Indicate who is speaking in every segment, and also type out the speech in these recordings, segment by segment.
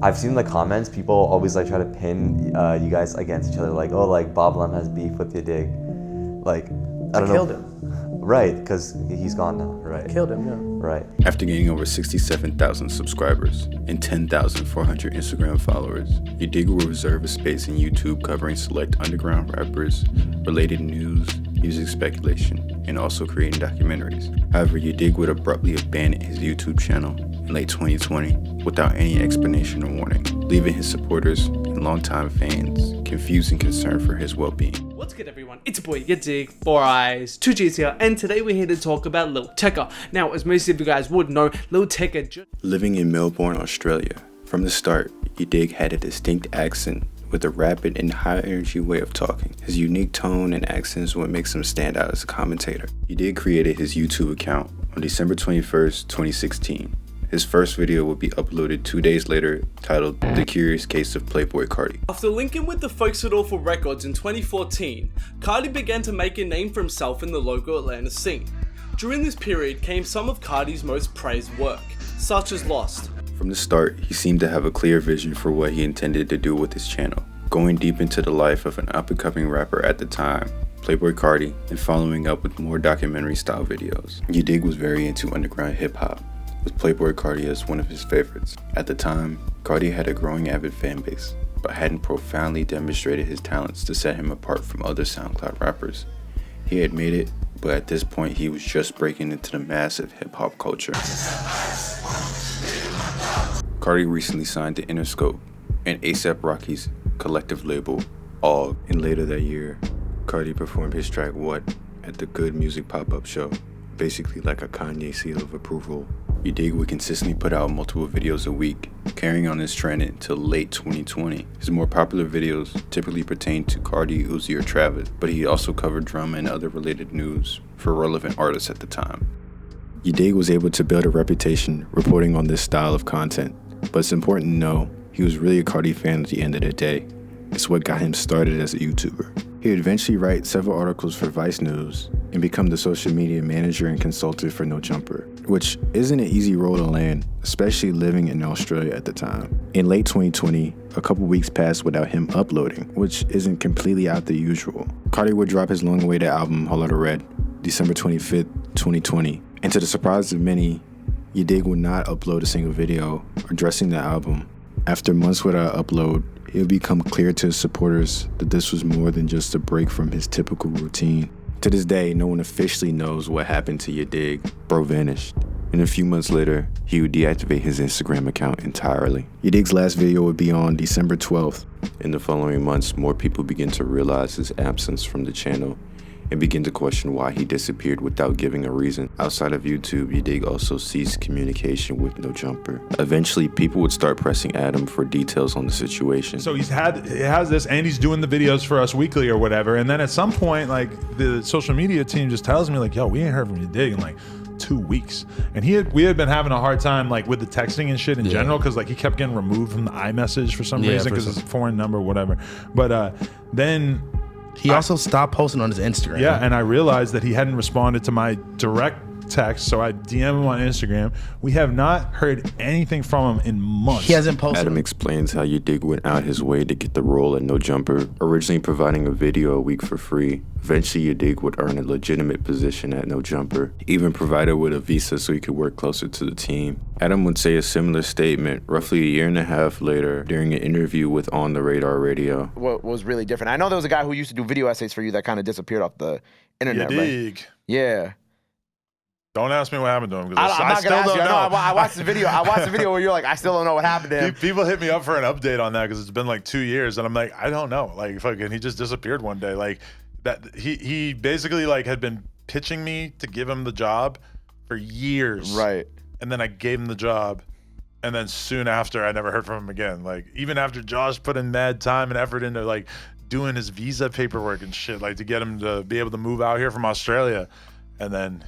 Speaker 1: I've seen the comments, people always like try to pin you guys against each other, like, oh, like Bob Lem has beef with Yadiiigg. Like, I don't know.
Speaker 2: Killed him.
Speaker 1: Right, because he's gone now, right?
Speaker 2: Killed him, yeah.
Speaker 1: Right.
Speaker 3: After gaining over 67,000 subscribers and 10,400 Instagram followers, Yadiiigg will reserve a space in YouTube covering select underground rappers, related news, music speculation, and also creating documentaries. However, Yadiiigg would abruptly abandon his YouTube channel in late 2020 without any explanation or warning, leaving his supporters and longtime fans confused and concerned for his well-being.
Speaker 4: What's good, everyone? It's your boy Yadiiiigg, 4 Eyes, 2 G's here, and today we're here to talk about Lil Tecca. Now, as most of you guys would know, Lil Tecca
Speaker 3: Living in Melbourne, Australia, from the start, Yadiiigg had a distinct accent with a rapid and high-energy way of talking. His unique tone and accent is what makes him stand out as a commentator. Yadiiigg created his YouTube account on December 21st, 2016. His first video would be uploaded 2 days later, titled The Curious Case of Playboi Carti.
Speaker 4: After linking with the folks at Awful Records in 2014, Carti began to make a name for himself in the local Atlanta scene. During this period came some of Carti's most praised work, such as Lost.
Speaker 3: From the start, he seemed to have a clear vision for what he intended to do with his channel, going deep into the life of an up-and-coming rapper at the time, Playboi Carti, and following up with more documentary-style videos. Yadiiigg was very into underground hip-hop, with Playboi Carti as one of his favorites. At the time, Carti had a growing avid fan base, but hadn't profoundly demonstrated his talents to set him apart from other SoundCloud rappers. He had made it, but at this point he was just breaking into the massive hip-hop culture. Carti recently signed to Interscope and A$AP Rocky's collective label, ALLG. And later that year, Carti performed his track What at the Good Music pop-up show, basically like a Kanye seal of approval. Yadiiigg would consistently put out multiple videos a week, carrying on this trend until late 2020. His more popular videos typically pertained to Carti, Uzi, or Travis, but he also covered drama and other related news for relevant artists at the time. Yadiiigg was able to build a reputation reporting on this style of content, but it's important to know he was really a Carti fan at the end of the day. It's what got him started as a YouTuber. He would eventually write several articles for Vice News and become the social media manager and consultant for No Jumper, which isn't an easy role to land, especially living in Australia at the time. In late 2020, a couple weeks passed without him uploading, which isn't completely out the usual. Carti would drop his long-awaited album, Whole Lotta Red, December 25th, 2020. And to the surprise of many, Yadiiigg would not upload a single video addressing the album. After months without upload, it would become clear to his supporters that this was more than just a break from his typical routine. To this day, no one officially knows what happened to Yadiiigg. Bro vanished. And a few months later, he would deactivate his Instagram account entirely. Yadiigg's last video would be on December 12th. In the following months, more people began to realize his absence from the channel and begin to question why he disappeared without giving a reason. Outside of YouTube, Yadiiigg also ceased communication with No Jumper. Eventually, people would start pressing Adam for details on the situation.
Speaker 5: So he has this, and he's doing the videos for us weekly or whatever. And then at some point, like, the social media team just tells me, like, yo, we ain't heard from Yadiiigg in like 2 weeks. And we had been having a hard time, like, with the texting and shit in general, because like he kept getting removed from the iMessage for some reason, because it's a foreign number, whatever. But then
Speaker 2: he also stopped posting on his Instagram.
Speaker 5: Yeah, and I realized that he hadn't responded to my direct text, so I DM him on Instagram. We have not heard anything from him in months.
Speaker 2: He hasn't posted.
Speaker 3: Adam explains how Yadiiigg went out his way to get the role at No Jumper, originally providing a video a week for free. Eventually, Yadiiigg would earn a legitimate position at No Jumper, even provided with a visa so he could work closer to the team. Adam would say a similar statement roughly a year and a half later during an interview with On the Radar Radio.
Speaker 6: What was really different? I know there was a guy who used to do video essays for you that kind of disappeared off the internet.
Speaker 5: Yadiiigg.
Speaker 6: Right? Yeah.
Speaker 5: Don't ask me what happened to him, because
Speaker 6: I'm
Speaker 5: I
Speaker 6: not
Speaker 5: still
Speaker 6: gonna ask
Speaker 5: don't
Speaker 6: you.
Speaker 5: know.
Speaker 6: I watched the video. I watched the video where you're like, I still don't know what happened to him.
Speaker 5: People hit me up for an update on that because it's been like 2 years, and I'm like, I don't know. Like, fucking, he just disappeared one day. Like, that he basically like had been pitching me to give him the job for years.
Speaker 6: Right.
Speaker 5: And then I gave him the job, and then soon after, I never heard from him again. Like, even after Josh put in mad time and effort into like doing his visa paperwork and shit, like to get him to be able to move out here from Australia, and then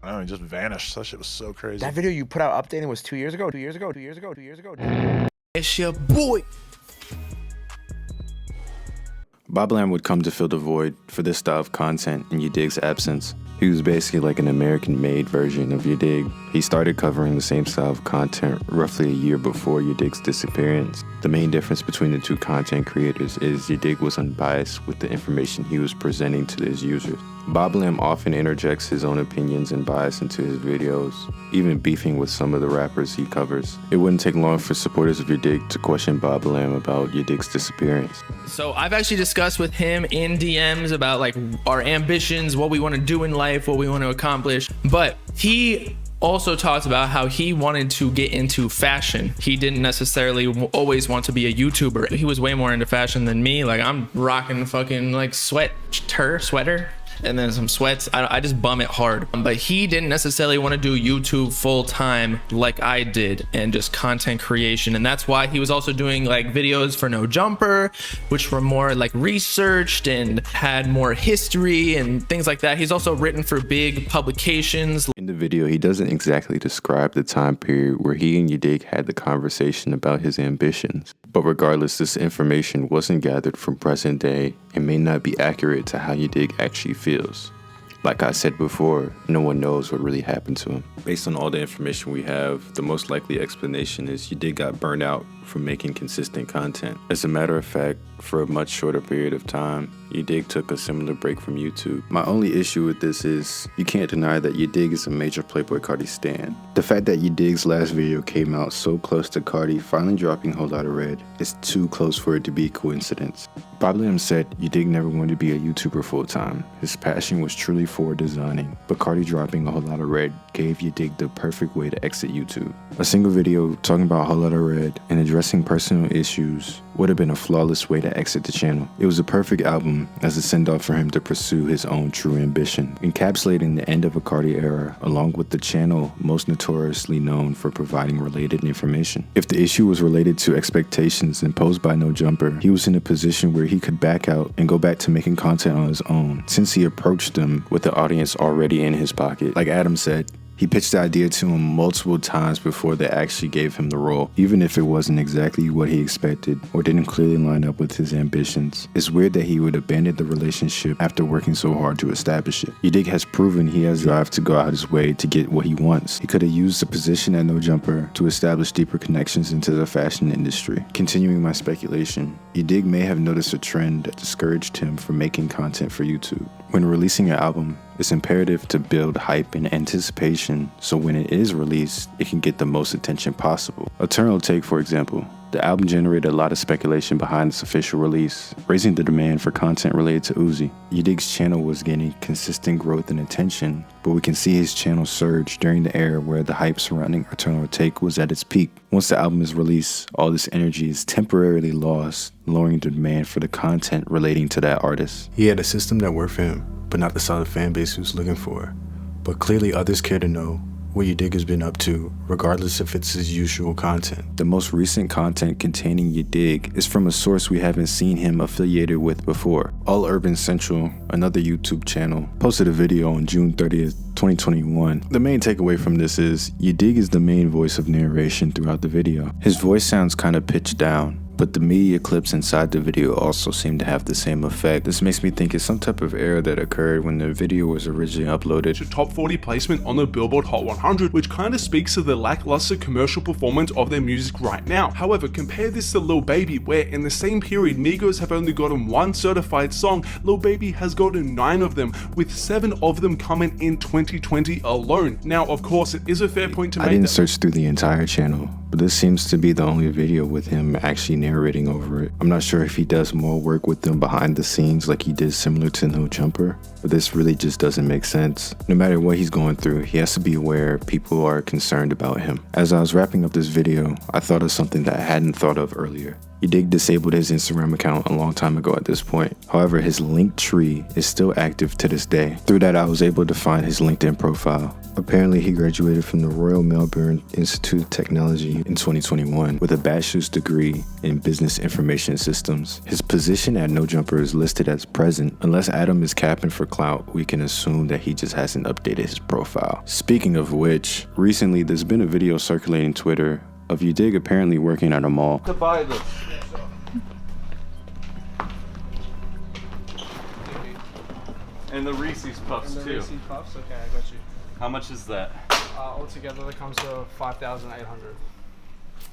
Speaker 5: I don't know, he just vanished. That shit was so crazy.
Speaker 6: That video you put out updating was 2 years ago. 2 years ago. 2 years ago. 2 years ago.
Speaker 2: It's your boy.
Speaker 3: Boblam would come to fill the void for this style of content in Yadiigg's absence. He was basically like an American-made version of Yadiiigg. He started covering the same style of content roughly a year before Yadiigg's disappearance. The main difference between the two content creators is Yadiiigg was unbiased with the information he was presenting to his users. Boblam often interjects his own opinions and bias into his videos, even beefing with some of the rappers he covers. It wouldn't take long for supporters of Yadiiigg to question Boblam about Yadiigg's disappearance.
Speaker 7: So I've actually discussed with him in DMs about like our ambitions, what we want to do in life, what we want to accomplish. But he also talked about how he wanted to get into fashion. He didn't necessarily always want to be a YouTuber. He was way more into fashion than me. Like I'm rocking fucking like sweater and then some sweats. I just bum it hard. But he didn't necessarily want to do YouTube full time like I did and just content creation. And that's why he was also doing like videos for No Jumper, which were more like researched and had more history and things like that. He's also written for big publications.
Speaker 3: In the video, he doesn't exactly describe the time period where he and Yadiiigg had the conversation about his ambitions. But regardless, this information wasn't gathered from present day and may not be accurate to how Yadiiigg actually feels. Like I said before, no one knows what really happened to him. Based on all the information we have, the most likely explanation is Yadiiigg got burned out from making consistent content. As a matter of fact, for a much shorter period of time, Yadiiigg took a similar break from YouTube. My only issue with this is, you can't deny that Yadiiigg is a major Playboi Carti stan. The fact that Yadiigg's last video came out so close to Carti finally dropping Whole Lotta Red is too close for it to be a coincidence. Boblam said Yadiiigg never wanted to be a YouTuber full time. His passion was truly for designing, but Carti dropping a Whole Lotta Red gave Yadiiigg the perfect way to exit YouTube. A single video talking about Whole Lotta Red and addressing personal issues would have been a flawless way to exit the channel. It was a perfect album as a send-off for him to pursue his own true ambition, encapsulating the end of a Carti era along with the channel most notoriously known for providing related information. If the issue was related to expectations imposed by No Jumper, he was in a position where he could back out and go back to making content on his own, since he approached them with the audience already in his pocket. Like Adam said, he pitched the idea to him multiple times before they actually gave him the role, even if it wasn't exactly what he expected or didn't clearly line up with his ambitions. It's weird that he would abandon the relationship after working so hard to establish it. Yadiiigg has proven he has drive to go out his way to get what he wants. He could have used the position at No Jumper to establish deeper connections into the fashion industry. Continuing my speculation, Yadiiigg may have noticed a trend that discouraged him from making content for YouTube. When releasing an album, it's imperative to build hype and anticipation so when it is released, it can get the most attention possible. Eternal Take, for example. The album generated a lot of speculation behind its official release, raising the demand for content related to Uzi. Yadiigg's channel was gaining consistent growth and attention, but we can see his channel surge during the era where the hype surrounding Eternal Take was at its peak. Once the album is released, all this energy is temporarily lost, lowering the demand for the content relating to that artist.
Speaker 8: He had a system that worked for him, but not the solid fan base he was looking for. But clearly others care to know what Yadiiigg has been up to, regardless if it's his usual content.
Speaker 3: The most recent content containing Yadiiigg is from a source we haven't seen him affiliated with before. All Urban Central, another YouTube channel, posted a video on June 30th, 2021. The main takeaway from this is Yadiiigg is the main voice of narration throughout the video. His voice sounds kind of pitched down, but the media clips inside the video also seem to have the same effect. This makes me think it's some type of error that occurred when the video was originally uploaded.
Speaker 9: To top 40 placement on the Billboard Hot 100, which kind of speaks to the lackluster commercial performance of their music right now. However, compare this to Lil Baby, where in the same period, Migos have only gotten 1 certified song. Lil Baby has gotten 9 of them, with 7 of them coming in 2020 alone. Now, of course, it is a fair point to make.
Speaker 3: I didn't search through the entire channel, but this seems to be the only video with him actually narrating over it. I'm not sure if he does more work with them behind the scenes like he did similar to No Jumper, but this really just doesn't make sense. No matter what he's going through, he has to be aware people are concerned about him. As I was wrapping up this video, I thought of something that I hadn't thought of earlier. Yadiiigg disabled his Instagram account a long time ago at this point. However, his Linktree is still active to this day. Through that, I was able to find his LinkedIn profile. Apparently, he graduated from the Royal Melbourne Institute of Technology in 2021 with a bachelor's degree in business information systems. His position at No Jumper is listed as present. Unless Adam is capping for clout, we can assume that he just hasn't updated his profile. Speaking of which, recently there's been a video circulating Twitter of Yadiiigg apparently working at a mall.
Speaker 10: To buy this. And the Reese's Puffs
Speaker 11: And the
Speaker 10: too.
Speaker 11: Reese's Puffs? Okay, I got you.
Speaker 10: How much is that?
Speaker 11: Altogether, that comes to 5,800.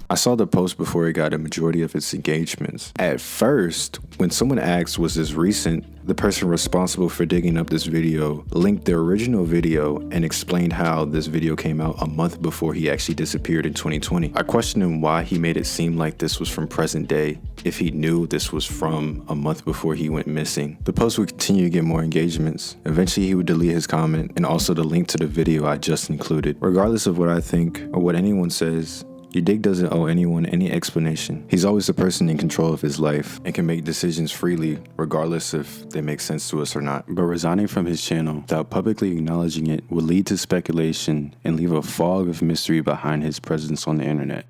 Speaker 3: I saw the post before it got a majority of its engagements. At first, when someone asked, was this recent, the person responsible for digging up this video linked the original video and explained how this video came out a month before he actually disappeared in 2020. I questioned him why he made it seem like this was from present day if he knew this was from a month before he went missing. The post would continue to get more engagements. Eventually, he would delete his comment and also the link to the video I just included. Regardless of what I think or what anyone says, Yadiiigg doesn't owe anyone any explanation. He's always the person in control of his life and can make decisions freely, regardless if they make sense to us or not. But resigning from his channel without publicly acknowledging it would lead to speculation and leave a fog of mystery behind his presence on the internet.